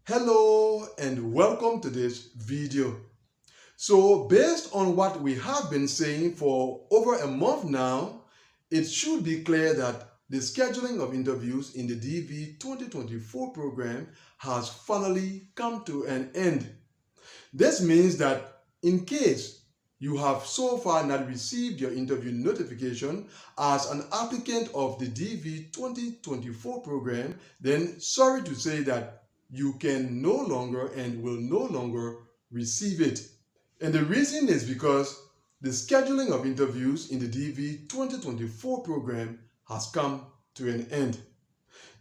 Hello and welcome to this video. So based on what we have been saying for over a month now, it should be clear that the scheduling of interviews in the DV 2024 program has finally come to an end. This means that in case you have so far not received your interview notification as an applicant of the DV 2024 program, then sorry to say that you can no longer and will no longer receive it. And the reason is because the scheduling of interviews in the DV 2024 program has come to an end.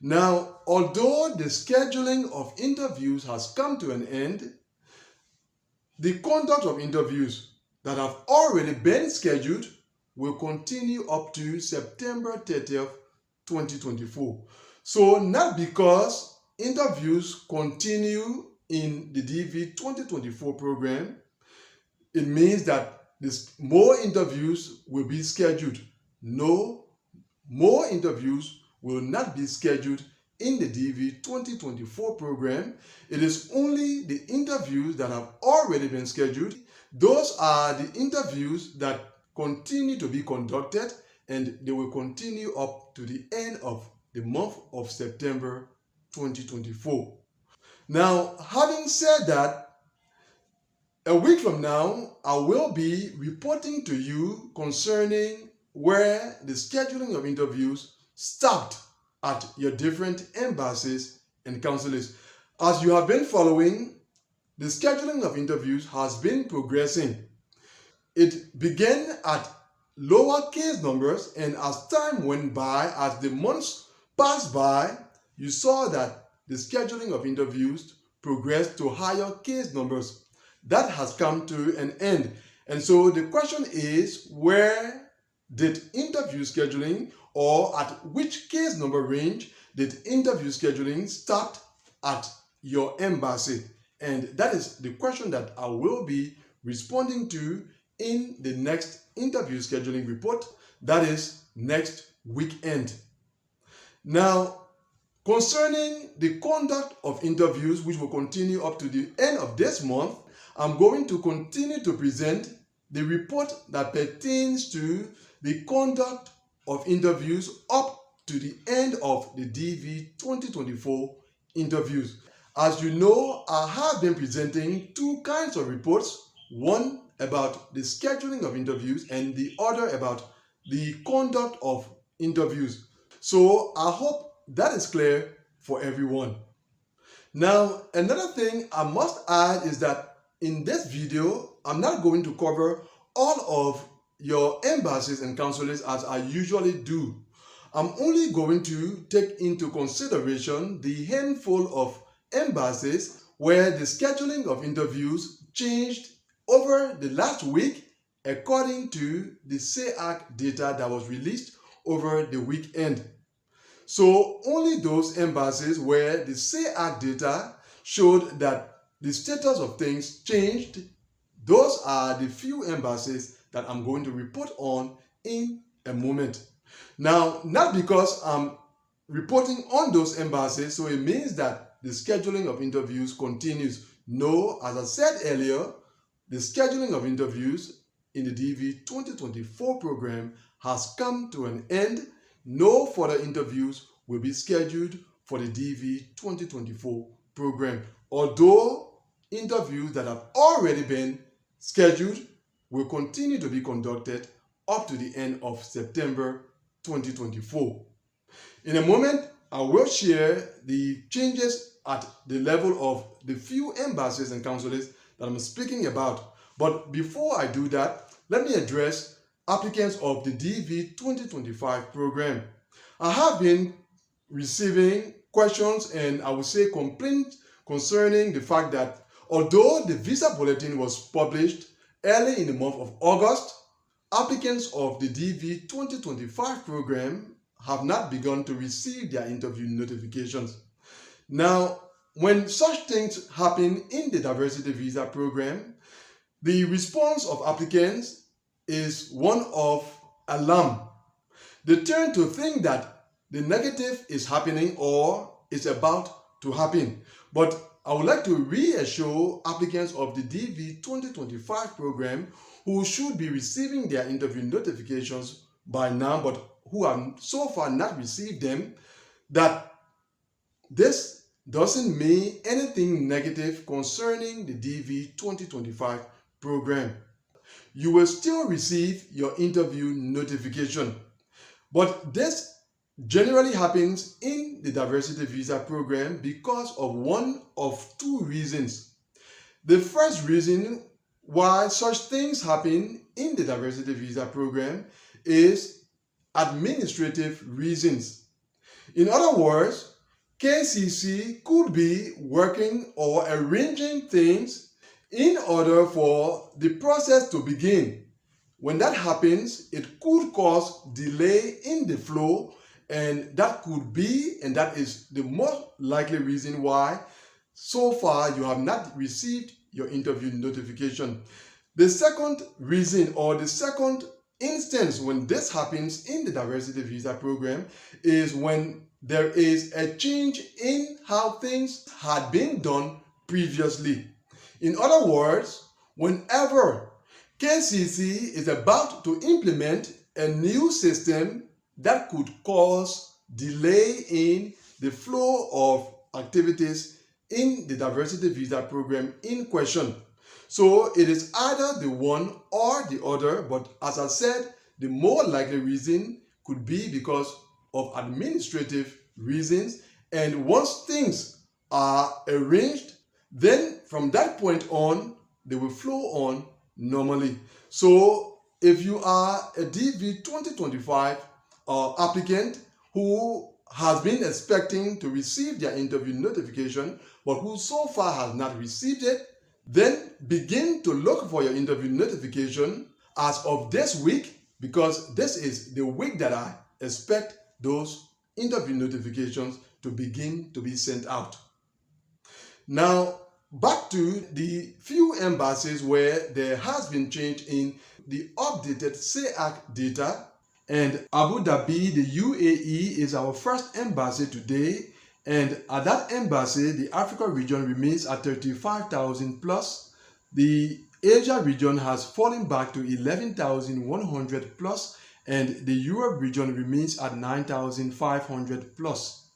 Now, although the scheduling of interviews has come to an end, the conduct of interviews that have already been scheduled will continue up to September 30th, 2024. So not because interviews continue in the DV 2024 program, it means that more interviews will be scheduled. No, more interviews will not be scheduled in the DV 2024 program. It is only the interviews that have already been scheduled. Those are the interviews that continue to be conducted, and they will continue up to the end of the month of September 2024. Now, having said that, a week from now, I will be reporting to you concerning where the scheduling of interviews stopped at your different embassies and consulates. As you have been following, the scheduling of interviews has been progressing. It began at lower case numbers, and as time went by, as the months passed by, you saw that the scheduling of interviews progressed to higher case numbers. That has come to an end. And so the question is, where did interview scheduling, or at which case number range did interview scheduling start at your embassy? And that is the question that I will be responding to in the next interview scheduling report, that is next weekend. Now, concerning the conduct of interviews, which will continue up to the end of this month, I'm going to continue to present the report that pertains to the conduct of interviews up to the end of the DV 2024 interviews. As you know, I have been presenting two kinds of reports, one about the scheduling of interviews and the other about the conduct of interviews. So I hope that is clear for everyone. Now, another thing I must add is that in this video, I'm not going to cover all of your embassies and consulates as I usually do. I'm only going to take into consideration the handful of embassies where the scheduling of interviews changed over the last week according to the CEAC data that was released over the weekend. So only those embassies where the CEAC data showed that the status of things changed, those are the few embassies that I'm going to report on in a moment. Now, not because I'm reporting on those embassies, so it means that the scheduling of interviews continues. No, as I said earlier, the scheduling of interviews in the DV 2024 program has come to an end. No further interviews will be scheduled for the DV 2024 program, although interviews that have already been scheduled will continue to be conducted up to the end of September 2024. In a moment, I will share the changes at the level of the few embassies and consulates that I'm speaking about. But before I do that, let me address applicants of the DV 2025 program. I have been receiving questions and I would say complaints concerning the fact that although the visa bulletin was published early in the month of August, applicants of the DV 2025 program have not begun to receive their interview notifications. Now, when such things happen in the diversity visa program, the response of applicants is one of alarm. They turn to think that the negative is happening or is about to happen. But I would like to reassure applicants of the DV 2025 program who should be receiving their interview notifications by now, but who have so far not received them, that this doesn't mean anything negative concerning the DV 2025 program. You will still receive your interview notification, but this generally happens in the diversity visa program because of one of two reasons. The first reason why such things happen in the diversity visa program is administrative reasons. In other words, KCC could be working or arranging things in order for the process to begin. When that happens, it could cause delay in the flow, and that could be, and that is the most likely reason why so far you have not received your interview notification. The second reason, or the second instance when this happens in the diversity visa program, is when there is a change in how things had been done previously. In other words, whenever KCC is about to implement a new system that could cause delay in the flow of activities in the diversity visa program in question. So it is either the one or the other, but as I said, the more likely reason could be because of administrative reasons. And once things are arranged, then from that point on, they will flow on normally. So if you are a DV 2025 applicant who has been expecting to receive their interview notification, but who so far has not received it, then begin to look for your interview notification as of this week, because this is the week that I expect those interview notifications to begin to be sent out. Now, back to the few embassies where there has been change in the updated CEAC data. And Abu Dhabi, the UAE, is our first embassy today. And at that embassy, the Africa region remains at 35,000 plus. The Asia region has fallen back to 11,100 plus. And the Europe region remains at 9,500 plus.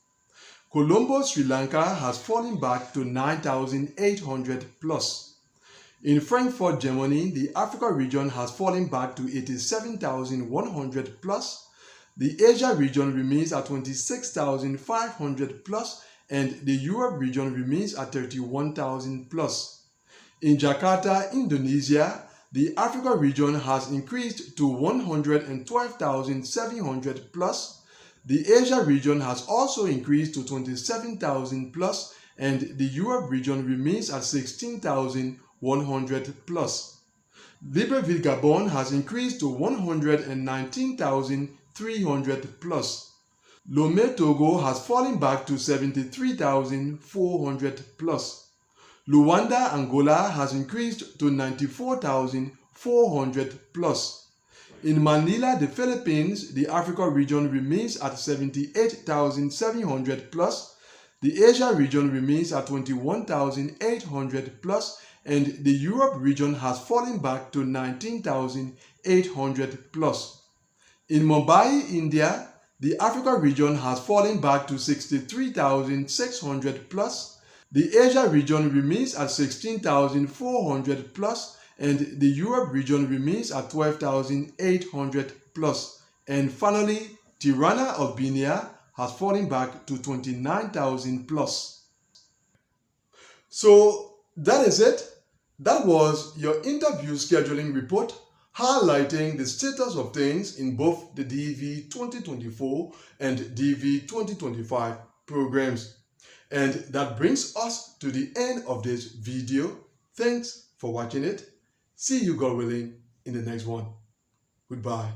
Colombo, Sri Lanka has fallen back to 9,800 plus. In Frankfurt, Germany, the Africa region has fallen back to 87,100 plus. The Asia region remains at 26,500 plus, and the Europe region remains at 31,000 plus. In Jakarta, Indonesia, the Africa region has increased to 112,700 plus. The Asia region has also increased to 27,000 plus, and the Europe region remains at 16,100 plus. Libreville, Gabon has increased to 119,300 plus. Lomé, Togo has fallen back to 73,400 plus. Luanda, Angola has increased to 94,400 plus. In Manila, the Philippines, the Africa region remains at 78,700 plus. The Asia region remains at 21,800 plus, and the Europe region has fallen back to 19,800 plus. In Mumbai, India, the Africa region has fallen back to 63,600 plus. The Asia region remains at 16,400 plus, and the Europe region remains at 12,800 plus. And finally, Tirana, Albania has fallen back to 29,000 plus. So that is it. That was your interview scheduling report, highlighting the status of things in both the DV 2024 and DV 2025 programs. And that brings us to the end of this video. Thanks for watching it. See you, God willing, in the next one. Goodbye.